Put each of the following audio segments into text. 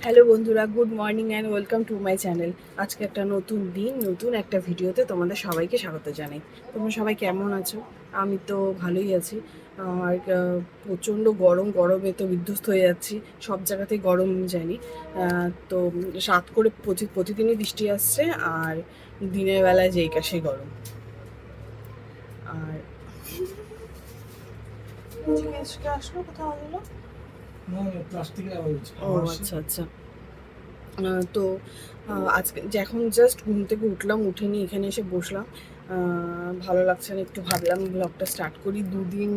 Hello বন্ধুরা, good morning and welcome to my channel. আজকে একটা নতুন দিন, নতুন একটা ভিডিওতে তোমাদের সবাইকে স্বাগত জানাই। তোমরা সবাই কেমন আছো? আমি তো ভালোই আছি। আর প্রচণ্ড গরমে তো বিধ্বস্ত হয়ে যাচ্ছি। সব জায়গাতেই গরম জানি। তো রাত করে প্রতিদিনই বৃষ্টি আসছে, আর দিনের বেলায় যেই কাশে গরম। আর আসলো কোথাও হলো? ও আচ্ছা আচ্ছা। তো আজকে এখন জাস্ট ঘুম থেকে উঠলাম, উঠে নিয়ে এখানে এসে বসলাম। ভালো লাগছে না, একটু ভাবলাম ব্লগটা স্টার্ট করি। দুদিন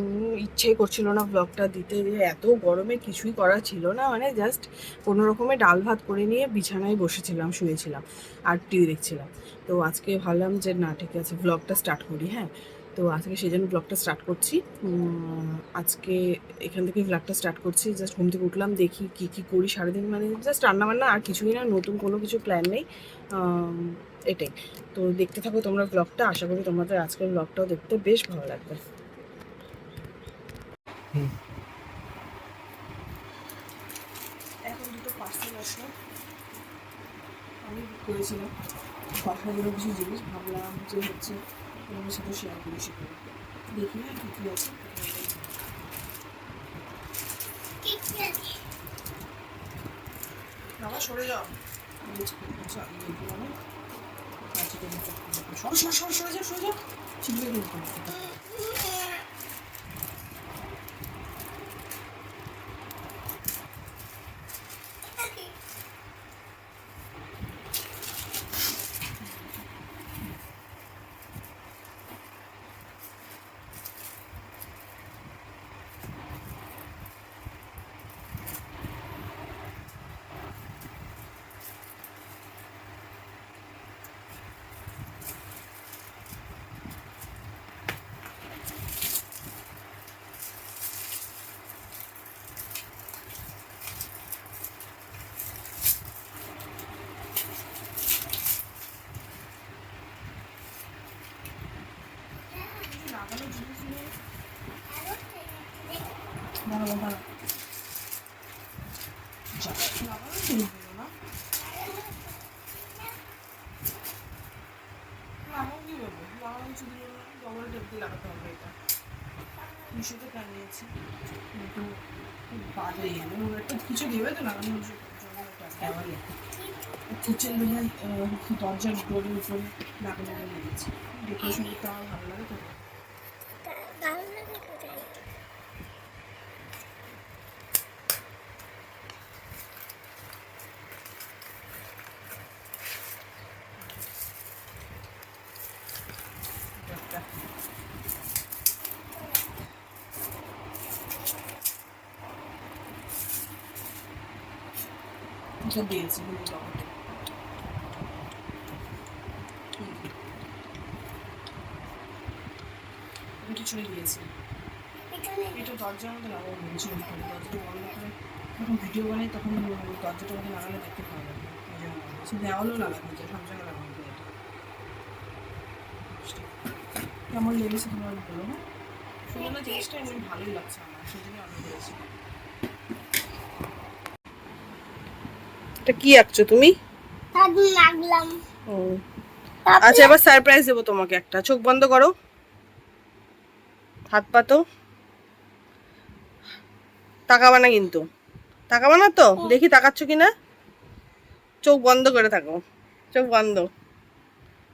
ইচ্ছেই করছিল না ব্লগটা দিতে, এত গরমে কিছুই করা ছিল না, মানে জাস্ট কোনো রকমে ডাল ভাত করে নিয়ে বিছানায় বসেছিলাম, শুয়েছিলাম আর টিভি দেখছিলাম। তো আজকে ভাবলাম যে না, ঠিক আছে, ব্লগটা স্টার্ট করি। হ্যাঁ, তো আজকে সেই জন্য ব্লগটা স্টার্ট করছি। আজকে এখান থেকে ব্লগটা স্টার্ট করছি। জাস্ট ঘুম থেকে উঠলাম, দেখি কী কী করি সারাদিন, মানে জাস্ট রান্নাবান্না, আর কিছুই না, নতুন কোনো কিছু প্ল্যান নেই। এটাই। তো দেখতে থাকো তোমরা ব্লগটা, আশা করি তোমাদের আজকের ব্লগটাও দেখতে বেশ ভালো লাগবে। এখন দুটো পার্সেল আসলো, আমি করেছিলাম বাসাগুলো কিছু জিনিস, ভাবলাম যে হচ্ছে তোমাদের সাথে শেয়ার করি, সেগুলো দেখি না কী কী আছে। বাবা সরে যাও, সরে যাও, চিপলে কিন্তু লাগানো জিনিস নিয়ে লাগানো জিনিসগুলো না, লাগানো কি বলবো, লাগানো কিছু দিল না, ডবল টেপ দিয়ে লাগাতে হবে। এটা মিশোতে প্ল্যান নিয়েছি, কিন্তু খুব বাজে, মানে একটা কিছু দেবে তো লাগানোর জন্য, দেওয়ালে কিচেন রুমের দরজার ডোরের উপরে লাগানো লেগেছে। ডেকোরেশন করতে আমার ভালো লাগে তো। এটা দিয়েছি পিছনে দিয়েছি, এটা দরজার মধ্যে লাগাবো বলছি, দরজাটা বন্ধ করে যখন ভিডিও বানাই তখন দরজাটা মধ্যে লাগালে দেখতে ভালো লাগবে। এই জন্য শুধু দেওয়ালেও লাগানো যায়, সব জায়গায় লাগানো যায়। কেমন লেগেছে তোমার বলো? হ্যাঁ, সুন্দর জিনিসটা এমনি ভালোই লাগছে আমার, সেই জন্য অর্ডার করেছি। এটা কি আঁকছো তুমি? লাগলাম। ও আচ্ছা, এবার সারপ্রাইজ দেবো তোমাকে একটা। চোখ বন্ধ করো, হাত পাতো, তাকাবা না কিন্তু, তাকাবা না তো, দেখি তাকাচ্ছ কিনা। চোখ বন্ধ করে থাকো, চোখ বন্ধ,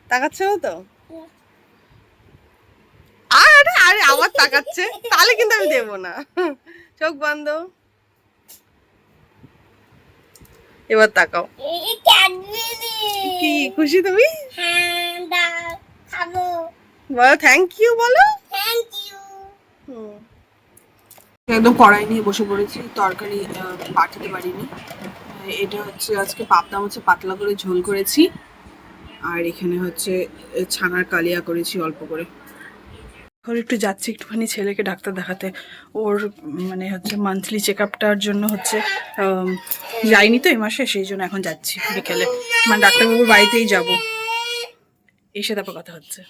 তাকাচ্ছ না তো? আরে আরে আবার তাকাচ্ছে, তাহলে কিন্তু আমি দেবো না। চোখ বন্ধ, এবার তাকাও। কি খুশি তুমি? বলো থ্যাংক ইউ, বলো একদম কড়াই নিয়ে বসে পড়েছি, তরকারি পাঠাতে পারিনি। এটা হচ্ছে আজকে পাবদা মাছে পাতলা করে ঝোল করেছি, আর এখানে হচ্ছে ছানার কালিয়া করেছি অল্প করে। এখন একটু যাচ্ছি একটুখানি ছেলেকে ডাক্তার দেখাতে, ওর মানে হচ্ছে মান্থলি চেক আপটার জন্য হচ্ছে যাইনি তো এই মাসে, সেই জন্য এখন যাচ্ছি বিকেলে, মানে ডাক্তারবাবুর বাড়িতেই যাব, এসে তারপর কথা হচ্ছে।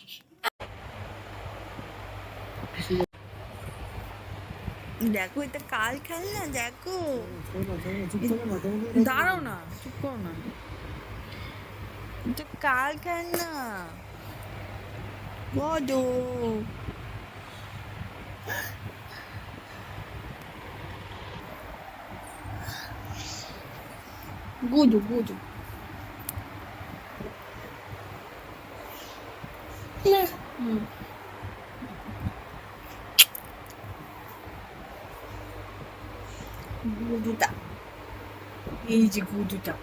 দেখো এটা কাল খেলনা, দেখো। দাঁড়াও না, চুপ করো না। এটা কাল খেলনা। বড়। গুদু গুদু গুদুটা, এই যে গুদুটা।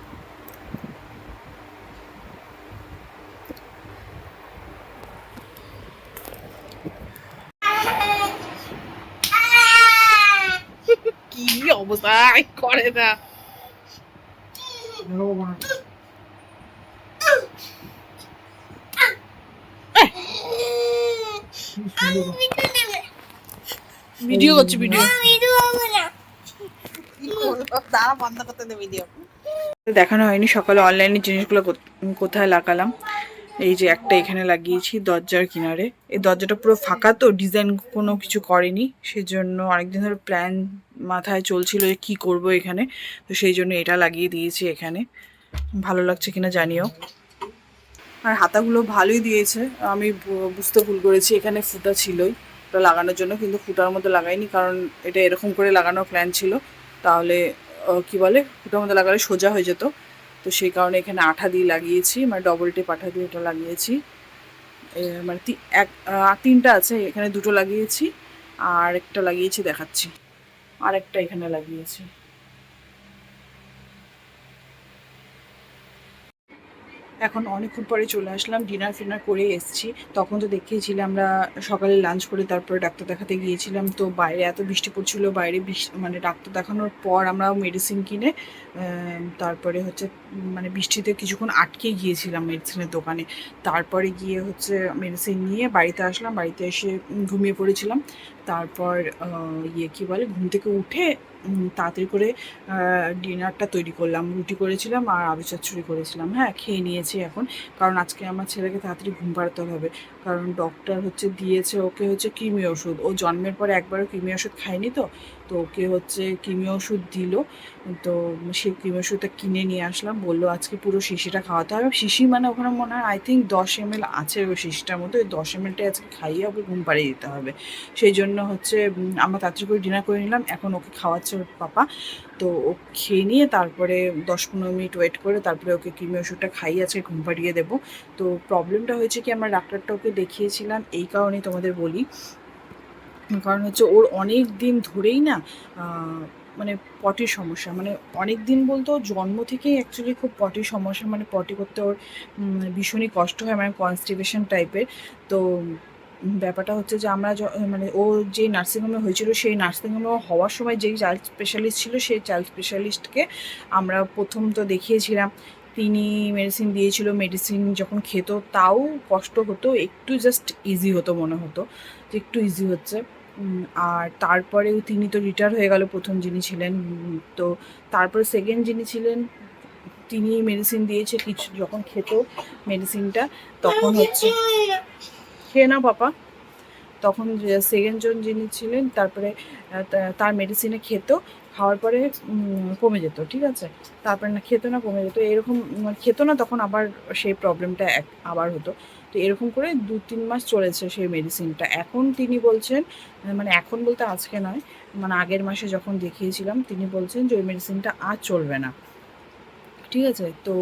কি অবস্থা করে না। ভিডিও করছি, ভিডিও দাঁড়া, বন্ধ করতে দে ভিডিও। দেখানো হয়নি সকালে অনলাইনে জিনিসগুলো কোথায় লাগালাম। এই যে একটা এখানে লাগিয়েছি দরজার কিনারে। এই দরজাটা পুরো ফাঁকা তো, ডিজাইন কোনো কিছু করেনি, সেজন্য অনেকদিন ধরে প্ল্যান মাথায় চলছিল যে কী করব এখানে। তো সেই জন্য এটা লাগিয়ে দিয়েছি এখানে। ভালো লাগছে কিনা জানিও। আর হাতাগুলো ভালোই দিয়েছে। আমি বুঝতে ভুল করেছি, এখানে ফুটা ছিলই ওটা লাগানোর জন্য, কিন্তু ফুটার মধ্যে লাগাইনি, কারণ এটা এরকম করে লাগানোর প্ল্যান ছিল। তাহলে কি বলে, ফুটার মধ্যে লাগালে সোজা হয়ে যেত। তো সেই কারণে এখানে আঠা দিয়ে লাগিয়েছি, মানে ডবল টেপ আঠা দিয়ে এটা লাগিয়েছি। মানে তিনটা আছে, এখানে দুটো লাগিয়েছি, আর একটা লাগিয়েছি দেখাচ্ছি, আর একটা এখানে লাগিয়েছি। এখন অনেকক্ষণ পরে চলে আসলাম, ডিনার ফিনার করে এসেছি। তখন তো দেখিয়েছিলাম আমরা সকালে লাঞ্চ করে তারপরে ডাক্তার দেখাতে গিয়েছিলাম। তো বাইরে এত বৃষ্টি পড়ছিল, বাইরে মানে ডাক্তার দেখানোর পর আমরা মেডিসিন কিনে তারপরে হচ্ছে মানে বৃষ্টিতে কিছুক্ষণ আটকে গিয়েছিলাম মেডিসিনের দোকানে। তারপরে গিয়ে হচ্ছে মেডিসিন নিয়ে বাড়িতে আসলাম, বাড়িতে এসে ঘুমিয়ে পড়েছিলাম। তারপর কী বলে, ঘুম থেকে উঠে তাড়াতাড়ি করে ডিনারটা তৈরি করলাম। রুটি করেছিলাম আর আলু চচ্চড়ি করেছিলাম। হ্যাঁ, খেয়ে নিয়েছি এখন, কারণ আজকে আমার ছেলেকে তাড়াতাড়ি ঘুম পাড়াতে হবে। কারণ ডক্টর হচ্ছে দিয়েছে ওকে হচ্ছে কৃমি ওষুধ। ও জন্মের পরে একবারও কৃমি ওষুধ খায়নি, তো তো ওকে হচ্ছে কৃমি ওষুধ দিল। তো সেই কৃমি ওষুধটা কিনে নিয়ে আসলাম, বললো আজকে পুরো শিশিটা খাওয়াতে হবে। শিশি মানে ওখানে মনে হয় আই থিঙ্ক 10 ml আছে ওই শিশিটার মধ্যে। ওই 10 mlটাই আজকে খাইয়ে ওকে ঘুম পাড়িয়ে দিতে হবে। সেই জন্য হচ্ছে আমরা তাড়াতাড়ি করে ডিনার করে নিলাম। এখন ওকে খাওয়াচ্ছে ওর পাপা। তো ও খেয়ে নিয়ে তারপরে 10-15 মিনিট ওয়েট করে তারপরে ওকে কৃমি ওষুধটা খাইয়ে আজকে ঘুম পাড়িয়ে দেবো। তো প্রবলেমটা হয়েছে কি, আমরা ডাক্তারটা ওকে দেখিয়েছিলাম এই কারণেই তোমাদের বলি, কারণ হচ্ছে ওর অনেক দিন ধরেই না মানে পটির সমস্যা, মানে অনেক দিন বলতে ওর জন্ম থেকেই অ্যাকচুয়ালি খুব পটির সমস্যা, মানে পটি করতে ওর ভীষণই কষ্ট হয়, মানে কনস্টিপেশন টাইপের। তো ব্যাপারটা হচ্ছে যে আমরা মানে ও যে নার্সিংহোমে হয়েছিল, সেই নার্সিংহোমে হওয়ার সময় যেই চাইল্ড স্পেশালিস্ট ছিল, সেই চাইল্ড স্পেশালিস্টকে আমরা প্রথম তো দেখিয়েছিলাম। তিনি মেডিসিন দিয়েছিল, মেডিসিন যখন খেত তাও কষ্ট হতো, একটু জাস্ট ইজি হতো, মনে হতো যে একটু ইজি হচ্ছে। আর তারপরেও তিনি তো রিটায়ার হয়ে গেল, প্রথম যিনি ছিলেন। তো তারপরে সেকেন্ড যিনি ছিলেন, তিনি মেডিসিন দিয়েছে কিছু, যখন খেত মেডিসিনটা তখন হচ্ছে খেয়ে না পাপা, তখন সেকেন্ড জন যিনি ছিলেন তারপরে তার মেডিসিনে খেত, খাওয়ার পরে কমে যেত, ঠিক আছে। তারপরে না খেতো না, কমে যেত, এরকম খেতো না, তখন আবার সেই প্রবলেমটা আবার হতো। তো এরকম করে 2-3 মাস চলেছে সেই মেডিসিনটা। এখন তিনি বলছেন, মানে এখন বলতে আজকে নয়, মানে আগের মাসে যখন দেখিয়েছিলাম, তিনি বলছেন যে ওই মেডিসিনটা আর চলবে না, ঠিক আছে। তো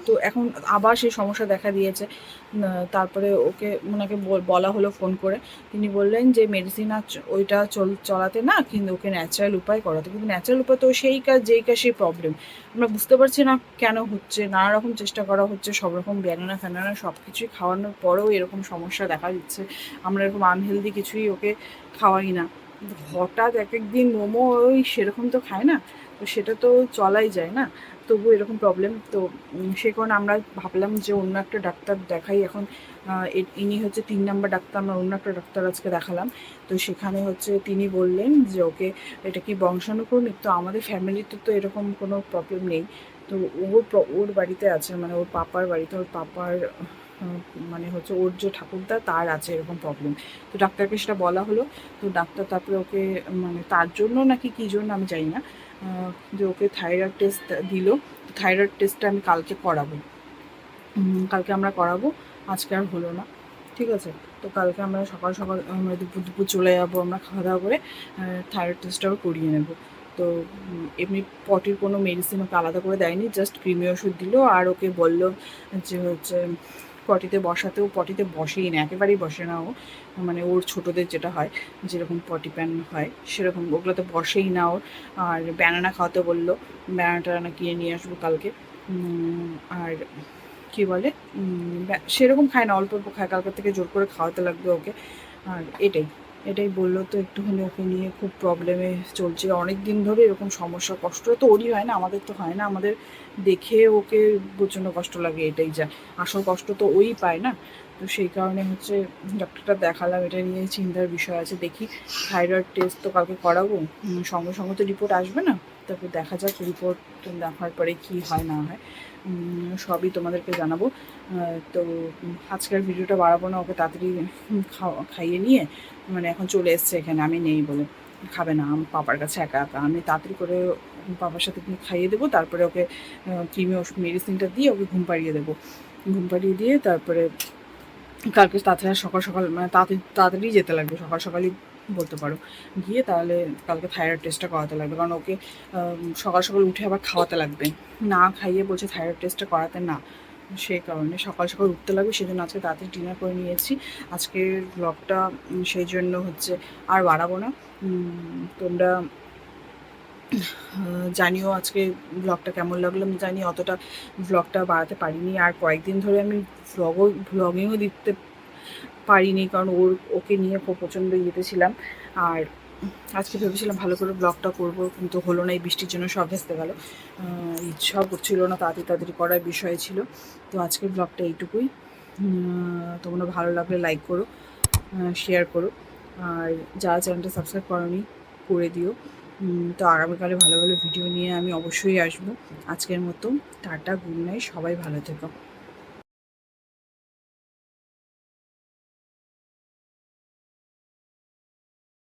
তো এখন আবার সেই সমস্যা দেখা দিয়েছে। তারপরে ওনাকে বলা হলো ফোন করে, তিনি বললেন যে মেডিসিন আর ওইটা চলাতে না, কিন্তু ওকে ন্যাচারাল উপায় করাতে। কিন্তু ন্যাচারাল উপায় তো সেই কাজ যেই কাজ সেই প্রবলেম, আমরা বুঝতে পারছি না কেন হচ্ছে। নানা রকম চেষ্টা করা হচ্ছে, সব রকম ব্যানানা ফ্যানানা সব কিছুই খাওয়ানোর পরেও এরকম সমস্যা দেখা দিচ্ছে। আমরা এরকম আনহেলদি কিছুই ওকে খাওয়াই না। হঠাৎ এক একদিন মোমো ওই সেরকম তো খায় না, তো সেটা তো চলাই যায় না, তবু এরকম প্রবলেম। তো সে কারণে আমরা ভাবলাম যে অন্য একটা ডাক্তার দেখাই এখন। ইনি হচ্ছে 3 নম্বর ডাক্তার, আমরা অন্য একটা ডাক্তার আজকে দেখালাম। তো সেখানে হচ্ছে তিনি বললেন যে ওকে এটা কি বংশানুক্রমিক, তো আমাদের ফ্যামিলিতে তো এরকম কোনো প্রবলেম নেই। তো ওর বাড়িতে আছে, মানে ওর পাপার বাড়িতে, ওর পাপার মানে হচ্ছে ওর যে ঠাকুরদা তার আছে এরকম প্রবলেম। তো ডাক্তারকে সেটা বলা হলো। তো ডাক্তার তারপরে ওকে মানে তার জন্য নাকি কী জন্য আমি জানি না, যে ওকে থাইরয়েড টেস্ট দিল। থাইরয়েড টেস্টটা আমি কালকে করাবো, কালকে আমরা করাবো, আজকে আর হলো না। ঠিক আছে, তো কালকে আমরা সকাল সকাল আমরা দুপুর দুপুর চলে যাবো, আমরা খাওয়া দাওয়া করে থাইরয়েড টেস্টটাও করিয়ে নেব। তো এমনি পটির কোনো মেডিসিন ওকে আলাদা করে দেয়নি, জাস্ট ক্রিমি ওষুধ দিল। আর ওকে বলল যে হচ্ছে পটিতে বসাতেও, পটিতে বসেই না, একেবারেই বসে না ও, মানে ওর ছোটোদের যেটা হয় যেরকম পটি প্যান হয় সেরকম ওগুলোতে বসেই না ওর। আর ব্যানানা খাওয়াতে বললো, ব্যানানা ট্যানানা কিনে নিয়ে আসবো কালকে। আর কী বলে, সেরকম খায় না, অল্প অল্প খায়, কালকের থেকে জোর করে খাওয়াতে লাগবে ওকে। আর এটাই এটাই বললো। তো একটুখানি ওকে নিয়ে খুব প্রবলেমে চলছে অনেক দিন ধরে, এরকম সমস্যা। কষ্ট তো ওরই হয় না, আমাদের তো হয় না, আমাদের দেখে ওকে প্রচণ্ড কষ্ট লাগে, এটাই যা, আসল কষ্ট তো ওই পায় না। তো সেই কারণে হচ্ছে ডক্টরটা দেখালাম, এটা নিয়ে চিন্তার বিষয় আছে। দেখি থাইরয়েড টেস্ট তো কালকে করাবো, সঙ্গে সঙ্গে তো রিপোর্ট আসবে না, তারপর দেখা যাক রিপোর্ট দেখার পরে কী হয় না হয়, সবই তোমাদেরকে জানাবো। তো আজকের ভিডিওটা বাড়াবো না, ওকে তাড়াতাড়ি খাইয়ে নিয়ে, মানে এখন চলে এসছে এখানে, আমি নেই বলে খাবে না পাপার কাছে একা একা, আমি তাড়াতাড়ি করে পাপার সাথে খাইয়ে দেবো। তারপরে ওকে ক্রিমি ওষুধ মেডিসিনটা দিয়ে ওকে ঘুম পাড়িয়ে দেবো, ঘুম পাড়িয়ে দিয়ে তারপরে কালকে তাড়াতাড়ি সকাল সকাল, মানে তাড়াতাড়ি যেতে লাগবে, সকাল সকালই বলতে পারো, গিয়ে তাহলে কালকে থাইরয়েড টেস্টটা করাতে লাগবে। কারণ ওকে সকাল সকাল উঠে আবার খাওয়াতে লাগবে, না খাইয়ে বলছে থাইরয়েড টেস্টটা করাতে না, সেই কারণে সকাল সকাল উঠতে লাগবে। সেই জন্য আজকে তাড়াতাড়ি ডিনার করে নিয়েছি। আজকের ব্লগটা সেই জন্য হচ্ছে আর বাড়াবো না। তোমরা জানিও আজকে ব্লগটা কেমন লাগলো। আমি জানি অতটা ব্লগটা বাড়াতে পারিনি, আর কয়েকদিন ধরে আমি ব্লগিংও দিতে পারিনি, কারণ ওকে নিয়ে খুব প্রচণ্ড ইয়েতে ছিলাম। আর আজকে ভেবেছিলাম ভালো করে ব্লগটা করবো, কিন্তু হলো না, এই বৃষ্টির জন্য সব ভেস্তে গেল, ইচ্ছাও করছিল না, তাড়াতাড়ি করার বিষয় ছিল। তো আজকের ব্লগটা এইটুকুই। তোমরা ভালো লাগলে লাইক করো, শেয়ার করো, আর যারা চ্যানেলটা সাবস্ক্রাইব করোনি করে দিও। তো আগামীকালে ভালো ভালো ভিডিও নিয়ে আমি অবশ্যই আসবো। আজকের মতো টাটা, গুড নাইট, সবাই ভালো থেকো।